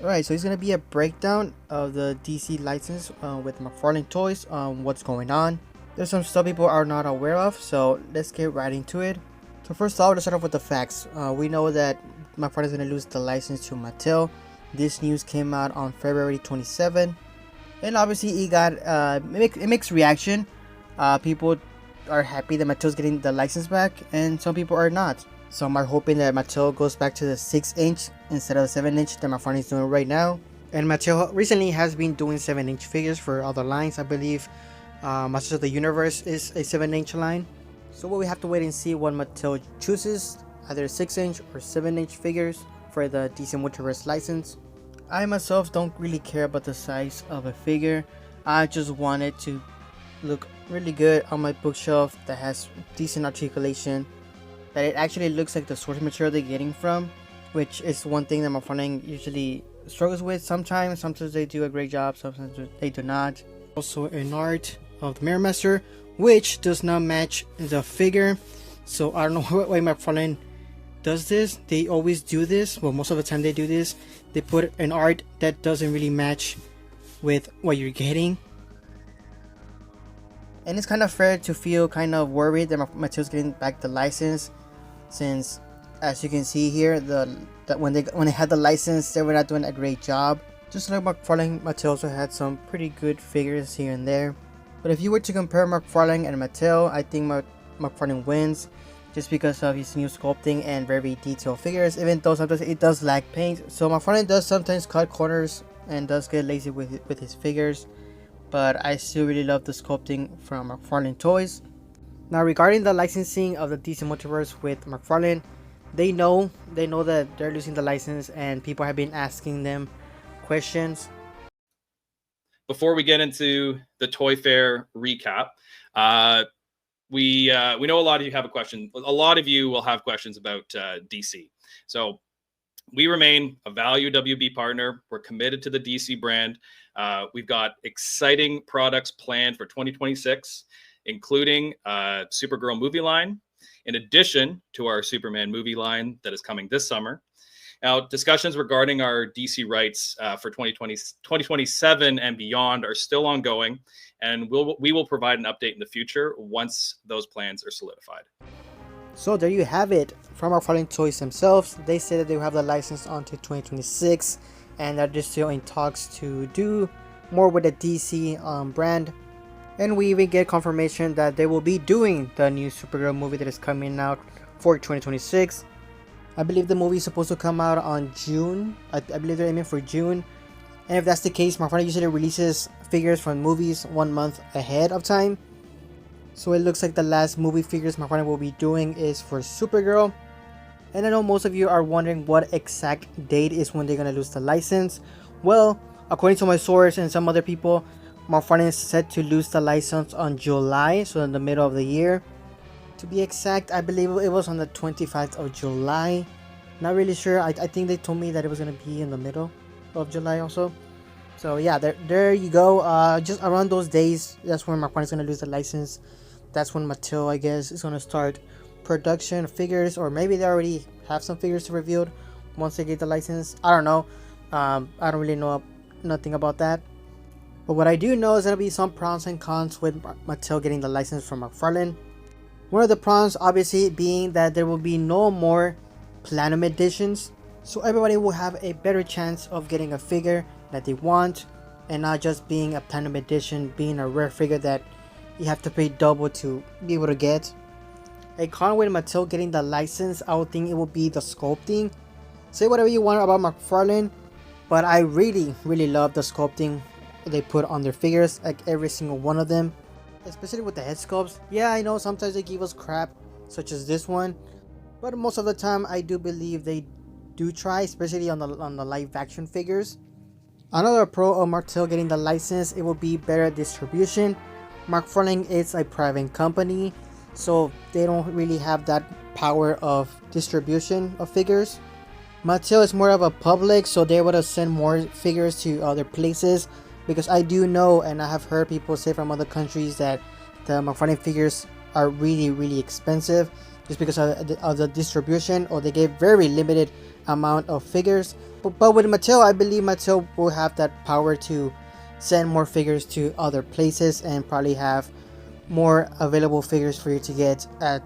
Alright, so it's gonna be a breakdown of the DC license with McFarlane Toys on what's going on. There's some stuff people are not aware of, so let's get right into it. So first off, let's start off with the facts. We know that McFarlane is gonna lose the license to Mattel. This news came out on February 27, and obviously it got a mixed reaction. People are happy that Mattel's getting the license back, and some people are not. Some are hoping that Mattel goes back to the 6-inch instead of the 7-inch that McFarlane is doing right now. And Mattel recently has been doing 7-inch figures for other lines. I believe Masters of the Universe is a 7-inch line. So we'll have to wait and see what Mattel chooses, either 6-inch or 7-inch figures for the DC Multiverse license. I myself don't really care about the size of a figure. I just want it to look really good on my bookshelf that has decent articulation, that it actually looks like the source material they're getting from, which is one thing that McFarlane usually struggles with sometimes. Sometimes they do a great job, sometimes they do not. Also an art of the Mirror Master, which does not match the figure. So I don't know why McFarlane does this. They always do this. Well, most of the time they do this. They put an art that doesn't really match with what you're getting. And it's kind of fair to feel kind of worried that Mattel's getting back the license, since as you can see here, that when they had the license, they were not doing a great job. Just like McFarlane, Mattel also had some pretty good figures here and there. But if you were to compare McFarlane and Mattel, I think McFarlane wins, just because of his new sculpting and very detailed figures, even though sometimes it does lack paint. So McFarlane does sometimes cut corners and does get lazy with his figures, but I still really love the sculpting from McFarlane Toys. Now regarding the licensing of the DC Multiverse with McFarlane, they know that they're losing the license, and people have been asking them questions. Before we get into the Toy Fair recap, we know a lot of you have a question. A lot of you will have questions about DC. So we remain a value WB partner. We're committed to the DC brand. We've got exciting products planned for 2026, including Supergirl movie line, in addition to our Superman movie line that is coming this summer. Now, discussions regarding our DC rights for 2027 and beyond are still ongoing, and we will provide an update in the future once those plans are solidified. So there you have it from McFarlane Toys themselves. They said that they will have the license until 2026, and that they're still in talks to do more with the DC brand. And we even get confirmation that they will be doing the new Supergirl movie that is coming out for 2026. I believe the movie is supposed to come out on June. I believe they're aiming for June. And if that's the case, McFarlane usually releases figures from movies 1 month ahead of time. So it looks like the last movie figures McFarlane will be doing is for Supergirl. And I know most of you are wondering what exact date is when they're going to lose the license. Well, according to my source and some other people, McFarlane is set to lose the license on July, so in the middle of the year. To be exact, I believe it was on the 25th of July. Not really sure. I think they told me that it was going to be in the middle of July also. So yeah, there you go. Just around those days, that's when McFarlane is going to lose the license. That's when Mattel, I guess, is going to start production of figures, or maybe they already have some figures revealed once they get the license. I don't know. I don't really know nothing about that. But what I do know is there'll be some pros and cons with Mattel getting the license from McFarlane. One of the pros obviously being that there will be no more Platinum editions, so everybody will have a better chance of getting a figure that they want, and not just being a Platinum edition, being a rare figure that you have to pay double to be able to get. A con with Mattel getting the license, I would think it will be the sculpting. Say whatever you want about McFarlane, but I really love the sculpting they put on their figures, like every single one of them, especially with the head sculpts. Yeah, I know sometimes they give us crap, such as this one, but most of the time I do believe they do try, especially on the live action figures. Another pro of Mattel getting the license, it will be better distribution. McFarlane is a private company, so they don't really have that power of distribution of figures. Mattel is more of a public, so they're able to send more figures to other places, because I do know, and I have heard people say from other countries, that the McFarlane figures are really expensive just because of the distribution, or they get very limited amount of figures. But with Mattel, I believe Mattel will have that power to send more figures to other places and probably have more available figures for you to get at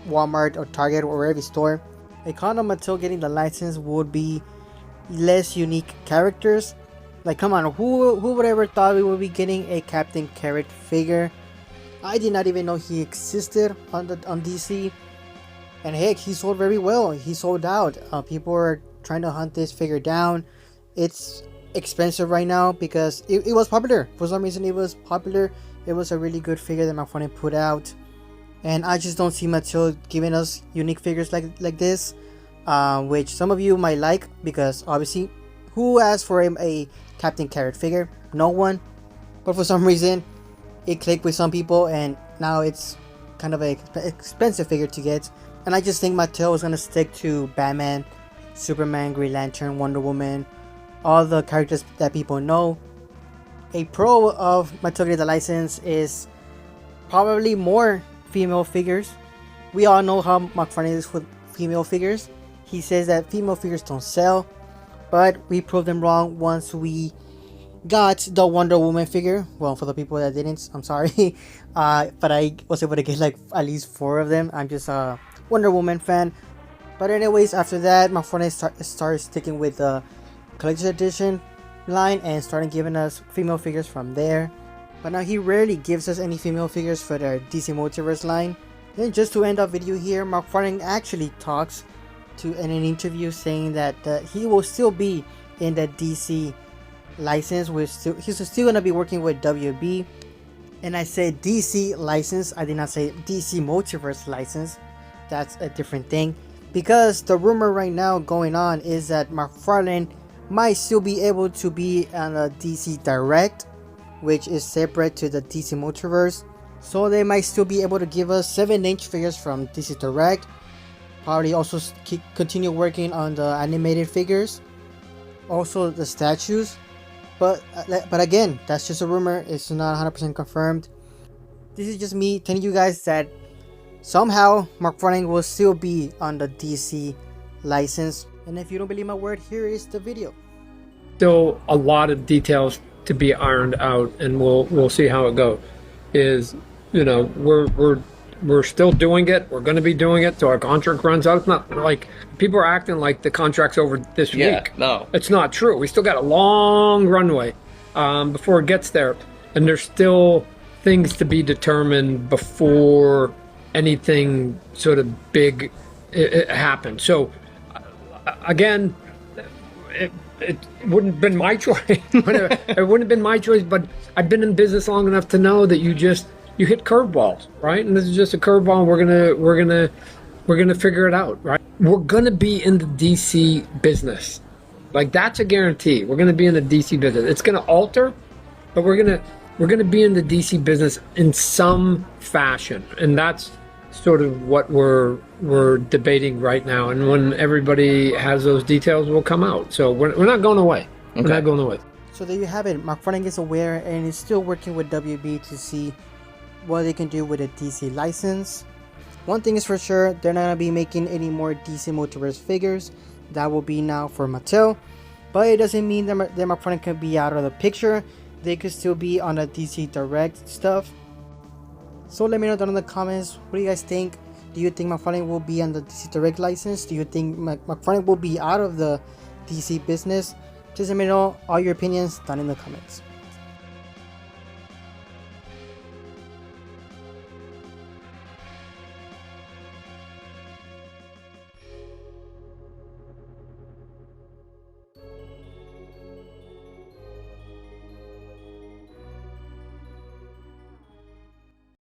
Walmart or Target or every store. A con of Mattel getting the license would be less unique characters. Like, come on, who would ever thought we would be getting a Captain Carrot figure? I did not even know he existed on DC. And heck, he sold very well. He sold out. People are trying to hunt this figure down. It's expensive right now because it was popular. For some reason, it was popular. It was a really good figure that McFarlane put out. And I just don't see Mattel giving us unique figures like this. Which some of you might like, because obviously, who asked for a Captain Carrot figure? No one. But for some reason, it clicked with some people, and now it's kind of an expensive figure to get. And I just think Mattel is going to stick to Batman, Superman, Green Lantern, Wonder Woman, all the characters that people know. A pro of Mattel getting the license is probably more female figures. We all know how McFarlane is with female figures. He says that female figures don't sell, but we proved him wrong once we got the Wonder Woman figure. Well, for the people that didn't, I'm sorry. But I was able to get like at least 4 of them. I'm just a Wonder Woman fan. But anyways, after that, McFarlane started sticking with the collector's edition line and started giving us female figures from there. But now he rarely gives us any female figures for their DC Multiverse line. And just to end our video here, McFarlane actually talks in an interview saying that he will still be in the DC license. He's still gonna be working with WB. And I said DC license, I did not say DC Multiverse license. That's a different thing, because the rumor right now going on is that McFarlane might still be able to be on a DC Direct, which is separate to the DC Multiverse. So they might still be able to give us 7-inch figures from DC Direct. Probably also continue working on the animated figures, also the statues. But again, that's just a rumor. It's not 100% confirmed. This is just me telling you guys that somehow McFarlane will still be on the DC license. And if you don't believe my word, here is the video. Still a lot of details to be ironed out, and we'll see how it goes. You know, we're still doing it. We're going to be doing it till our contract runs out. It's not like people are acting like the contract's over this week. No, it's not true. We still got a long runway before it gets there, and there's still things to be determined before anything sort of big happens. So again, it wouldn't have been my choice. It wouldn't have been my choice, but I've been in business long enough to know that you hit curveballs, right? And this is just a curveball, and we're gonna figure it out, right? We're gonna be in the DC business. Like, that's a guarantee. We're gonna be in the DC business. It's gonna alter, but we're gonna be in the DC business in some fashion. And that's sort of what we're debating right now. And when everybody has those details, will come out. So we're not going away. Okay. We're not going away. So there you have it. McFarlane is aware and is still working with WB to see what they can do with a DC license. One thing is for sure, they're not going to be making any more DC Multiverse figures. That will be now for Mattel. But it doesn't mean that McFarlane can be out of the picture. They could still be on the DC Direct stuff. So let me know down in the comments, what do you guys think? Do you think McFarlane will be on the DC Direct license? Do you think McFarlane will be out of the DC business? Please let me know all your opinions down in the comments.